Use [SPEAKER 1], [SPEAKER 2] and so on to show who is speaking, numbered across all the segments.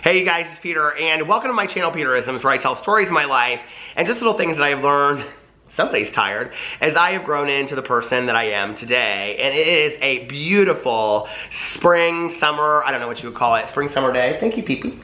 [SPEAKER 1] Hey you guys, it's Peter, and welcome to my channel, Peterisms, where I tell stories of my life and just little things that I have learned. Somebody's tired, as I have grown into the person that I am today. And it is a beautiful spring, summer, I don't know what you would call it, spring, summer day. Thank you, Pee-Pee.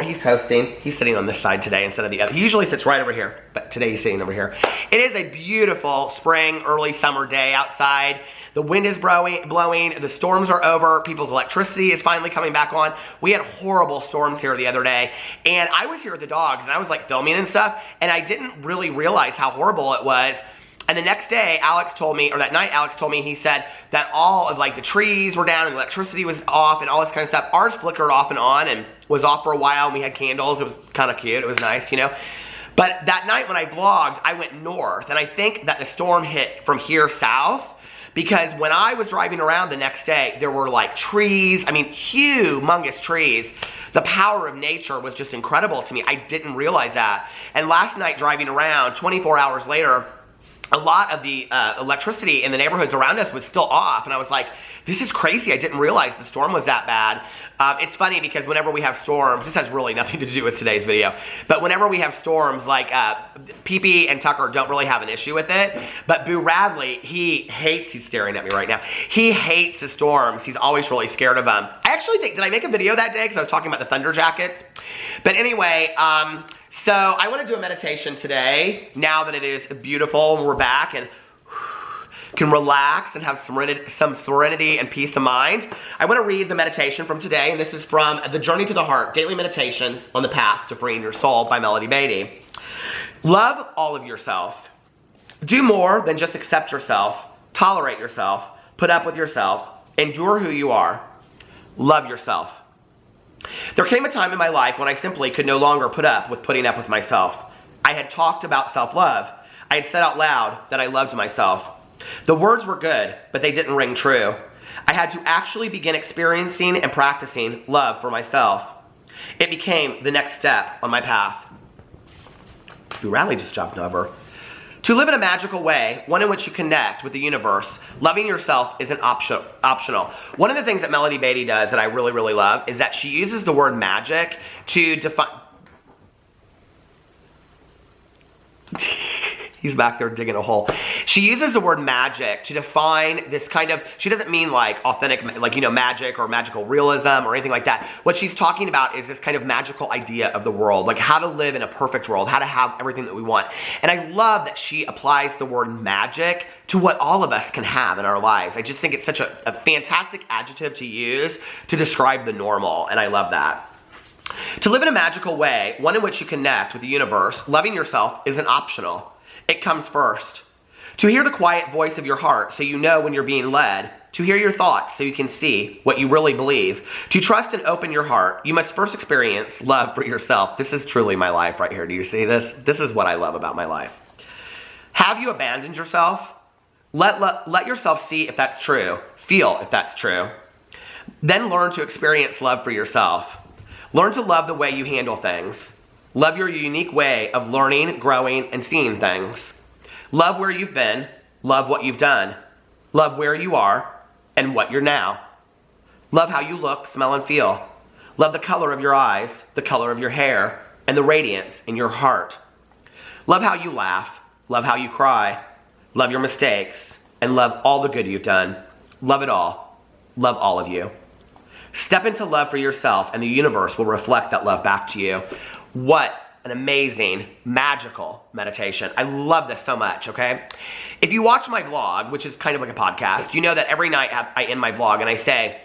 [SPEAKER 1] He's hosting. He's sitting on this side today instead of the other. He usually sits right over here, but today he's sitting over here. It is a beautiful spring, early summer day outside. The wind is blowing, the storms are over, people's electricity is finally coming back on. We had horrible storms here the other day, and I was here with the dogs, and I was like filming and stuff, and I didn't really realize how horrible it was. And the next day, Alex told me, or that night, Alex told me, he said that all of like the trees were down and the electricity was off and all this kind of stuff. Ours flickered off and on and was off for a while, and we had candles. It was kind of cute, it was nice, you know. But that night when I vlogged, I went north, and I think that the storm hit from here south, because when I was driving around the next day, there were like trees, I mean, humongous trees. The power of nature was just incredible to me. I didn't realize that. And last night driving around, 24 hours later, a lot of the electricity in the neighborhoods around us was still off. And I was like, this is crazy. I didn't realize the storm was that bad. It's funny because whenever we have storms, this has really nothing to do with today's video, but whenever we have storms, like Pee-Pee and Tucker don't really have an issue with it, but Boo Radley, he's staring at me right now. He hates the storms. He's always really scared of them. I actually think, did I make a video that day? Because I was talking about the thunder jackets. But anyway, so I want to do a meditation today, now that it is beautiful and we're back and can relax and have some serenity and peace of mind. I want to read the meditation from today, and this is from The Journey to the Heart, Daily Meditations on the Path to Freeing Your Soul by Melody Beatty. Love all of yourself. Do more than just accept yourself, tolerate yourself, put up with yourself, endure who you are. Love yourself. There came a time in my life when I simply could no longer put up with putting up with myself. I had talked about self-love. I had said out loud that I loved myself. The words were good, but they didn't ring true. I had to actually begin experiencing and practicing love for myself. It became the next step on my path. Boo Radley just jumped over. To live in a magical way, one in which you connect with the universe, loving yourself isn't optional. One of the things that Melody Beatty does that I really, really love is that she uses the word magic to define... He's back there digging a hole. She uses the word magic to define this kind of, she doesn't mean like authentic, like, you know, magic or magical realism or anything like that. What she's talking about is this kind of magical idea of the world, like how to live in a perfect world, how to have everything that we want. And I love that she applies the word magic to what all of us can have in our lives. I just think it's such a fantastic adjective to use to describe the normal, and I love that. To live in a magical way, one in which you connect with the universe, loving yourself isn't optional. It comes first. To hear the quiet voice of your heart so you know when you're being led. To hear your thoughts so you can see what you really believe. To trust and open your heart, you must first experience love for yourself. This is truly my life right here. Do you see this? This is what I love about my life. Have you abandoned yourself? Let yourself see if that's true. Feel if that's true. Then learn to experience love for yourself. Learn to love the way you handle things. Love your unique way of learning, growing, and seeing things. Love where you've been. Love what you've done. Love where you are and what you're now. Love how you look, smell, and feel. Love the color of your eyes, the color of your hair, and the radiance in your heart. Love how you laugh. Love how you cry. Love your mistakes. And love all the good you've done. Love it all. Love all of you. Step into love for yourself, and the universe will reflect that love back to you. What an amazing, magical meditation. I love this so much, okay? If you watch my vlog, which is kind of like a podcast, you know that every night I end my vlog and I say,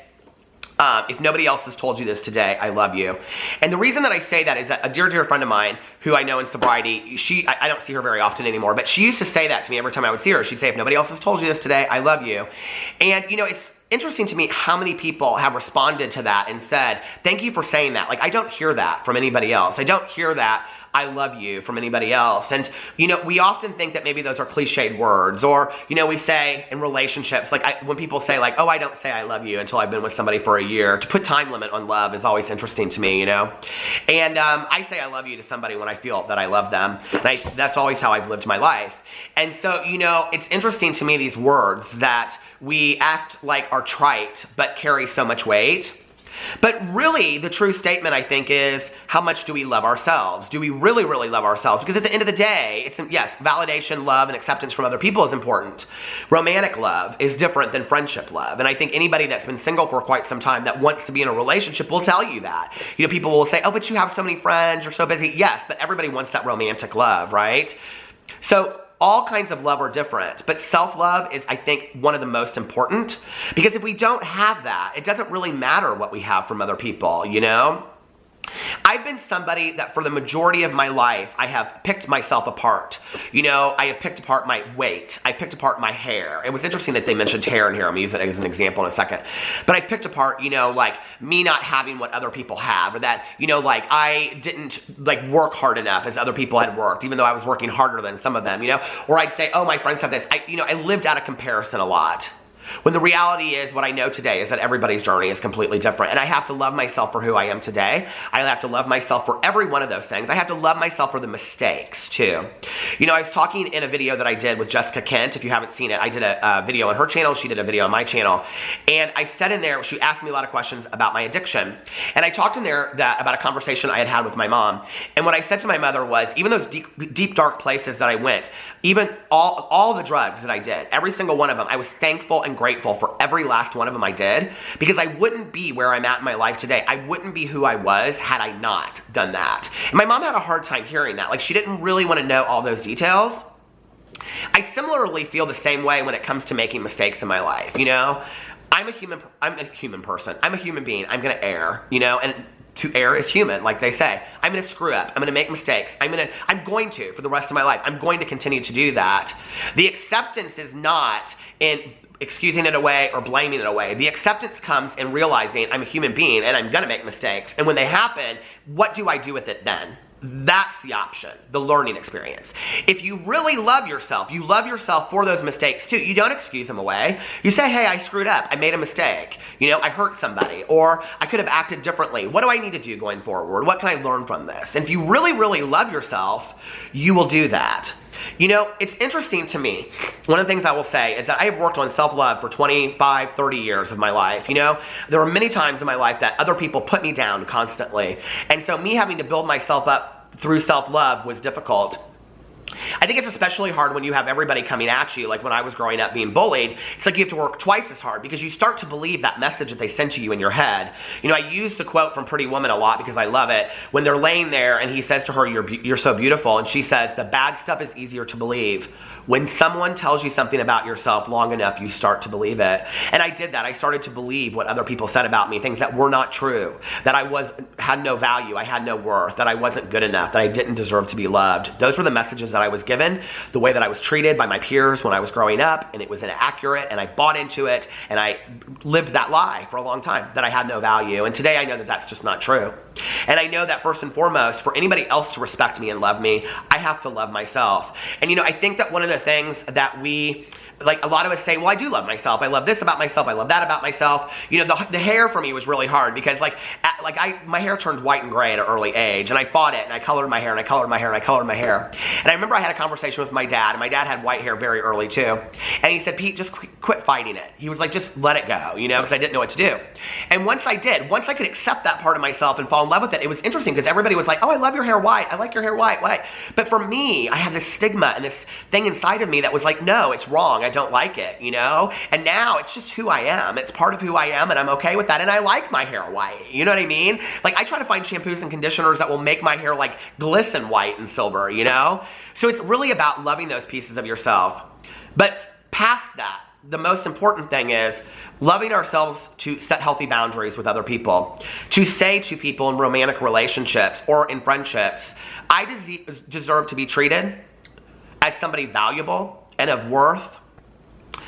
[SPEAKER 1] if nobody else has told you this today, I love you. And the reason that I say that is that a dear, dear friend of mine who I know in sobriety, I don't see her very often anymore, but she used to say that to me every time I would see her. She'd say, if nobody else has told you this today, I love you. And, you know, it's interesting to me how many people have responded to that and said, thank you for saying that. Like, I don't hear that from anybody else. I don't hear that I love you from anybody else. And, you know, we often think that maybe those are cliched words, or, you know, we say in relationships, like when people say like, oh, I don't say I love you until I've been with somebody for a year. To put time limit on love is always interesting to me, you know. And I say I love you to somebody when I feel that I love them. And that's always how I've lived my life. And so, you know, it's interesting to me, these words that we act like are trite but carry so much weight. But really, the true statement, I think, is how much do we love ourselves? Do we really, really love ourselves? Because at the end of the day, it's, yes, validation, love, and acceptance from other people is important. Romantic love is different than friendship love. And I think anybody that's been single for quite some time that wants to be in a relationship will tell you that. You know, people will say, oh, but you have so many friends, you're so busy. Yes, but everybody wants that romantic love, right? So all kinds of love are different, but self-love is, I think, one of the most important, because if we don't have that, it doesn't really matter what we have from other people, you know? I've been somebody that for the majority of my life, I have picked myself apart. You know, I have picked apart my weight. I picked apart my hair. It was interesting that they mentioned hair in here. I'm going to use it as an example in a second. But I picked apart, you know, like me not having what other people have, or that, you know, like I didn't like work hard enough as other people had worked, even though I was working harder than some of them, you know? Or I'd say, oh, my friends have this. I lived out of comparison a lot. When the reality is, what I know today is that everybody's journey is completely different. And I have to love myself for who I am today. I have to love myself for every one of those things. I have to love myself for the mistakes, too. You know, I was talking in a video that I did with Jessica Kent. If you haven't seen it, I did a video on her channel. She did a video on my channel. And I said in there, she asked me a lot of questions about my addiction. And I talked in there about a conversation I had had with my mom. And what I said to my mother was, even those deep, dark places that I went, even all the drugs that I did, every single one of them, I was thankful and grateful for every last one of them I did, because I wouldn't be where I'm at in my life today. I wouldn't be who I was had I not done that. And my mom had a hard time hearing that. Like, she didn't really want to know all those details. I similarly feel the same way when it comes to making mistakes in my life, you know? I'm a human person. I'm a human being. I'm going to err, you know? And to err is human, like they say. I'm going to screw up. I'm going to make mistakes. I'm going to for the rest of my life. I'm going to continue to do that. The acceptance is not in excusing it away or blaming it away. The acceptance comes in realizing I'm a human being and I'm going to make mistakes. And when they happen, what do I do with it then? That's the option, the learning experience. If you really love yourself, you love yourself for those mistakes too. You don't excuse them away. You say, hey, I screwed up. I made a mistake. You know, I hurt somebody, or I could have acted differently. What do I need to do going forward? What can I learn from this? And if you really, really love yourself, you will do that. You know, it's interesting to me. One of the things I will say is that I have worked on self-love for 25, 30 years of my life. You know, there are many times in my life that other people put me down constantly. And so me having to build myself up through self-love was difficult. I think it's especially hard when you have everybody coming at you. Like when I was growing up being bullied, it's like you have to work twice as hard because you start to believe that message that they sent to you in your head. You know, I use the quote from Pretty Woman a lot because I love it. When they're laying there and he says to her, you're so beautiful. And she says, the bad stuff is easier to believe. When someone tells you something about yourself long enough, you start to believe it. And I did that. I started to believe what other people said about me, things that were not true, that I had no value, I had no worth, that I wasn't good enough, that I didn't deserve to be loved. Those were the messages that I was given, the way that I was treated by my peers when I was growing up, and it was inaccurate, and I bought into it, and I lived that lie for a long time, that I had no value. And today I know that that's just not true. And I know that first and foremost, for anybody else to respect me and love me, I have to love myself. And you know, I think that one of the things that we, like a lot of us say, well, I do love myself. I love this about myself. I love that about myself. You know, the hair for me was really hard because my hair turned white and gray at an early age, and I fought it, and I colored my hair, and I colored my hair, and I colored my hair. And I remember I had a conversation with my dad, and my dad had white hair very early too. And he said, Pete, just quit fighting it. He was like, just let it go, you know, because I didn't know what to do. And once I did, once I could accept that part of myself and fall in love with it, it was interesting because everybody was like, oh, I love your hair white. I like your hair white. But for me, I had this stigma and this thing inside of me that was like, no, it's wrong. I don't like it, you know? And now it's just who I am. It's part of who I am, and I'm okay with that. And I like my hair white. You know what I mean? Like, I try to find shampoos and conditioners that will make my hair like glisten white and silver, you know? So it's really about loving those pieces of yourself. But past that, the most important thing is loving ourselves to set healthy boundaries with other people. To say to people in romantic relationships or in friendships, I deserve to be treated as somebody valuable and of worth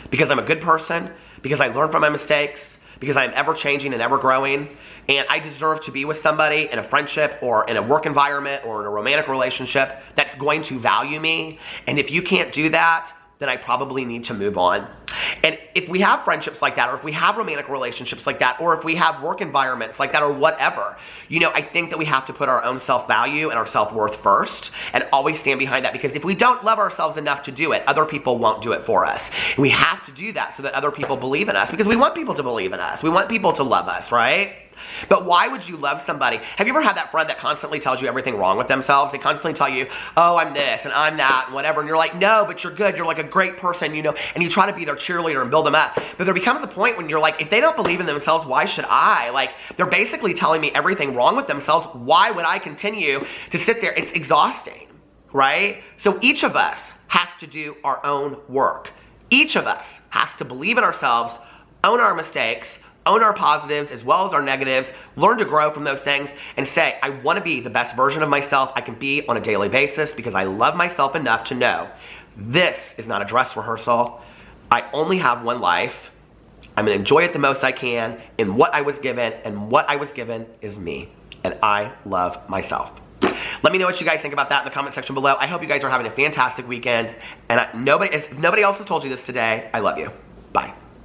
[SPEAKER 1] because I'm a good person, because I learn from my mistakes, because I'm ever changing and ever growing, and I deserve to be with somebody in a friendship or in a work environment or in a romantic relationship that's going to value me. And if you can't do that, then I probably need to move on. And if we have friendships like that, or if we have romantic relationships like that, or if we have work environments like that, or whatever, you know, I think that we have to put our own self-value and our self-worth first and always stand behind that, because if we don't love ourselves enough to do it, other people won't do it for us. And we have to do that so that other people believe in us, because we want people to believe in us. We want people to love us, right? But why would you love somebody? Have you ever had that friend that constantly tells you everything wrong with themselves? They constantly tell you, oh, I'm this and I'm that and whatever. And you're like, no, but you're good. You're like a great person, you know, and you try to be their cheerleader and build them up. But there becomes a point when you're like, if they don't believe in themselves, why should I? Like, they're basically telling me everything wrong with themselves. Why would I continue to sit there? It's exhausting, right? So each of us has to do our own work. Each of us has to believe in ourselves, own our mistakes, own our positives as well as our negatives, learn to grow from those things, and say, I want to be the best version of myself I can be on a daily basis because I love myself enough to know this is not a dress rehearsal. I only have one life. I'm going to enjoy it the most I can in what I was given, and what I was given is me, and I love myself. Let me know what you guys think about that in the comment section below. I hope you guys are having a fantastic weekend, and if nobody else has told you this today, I love you.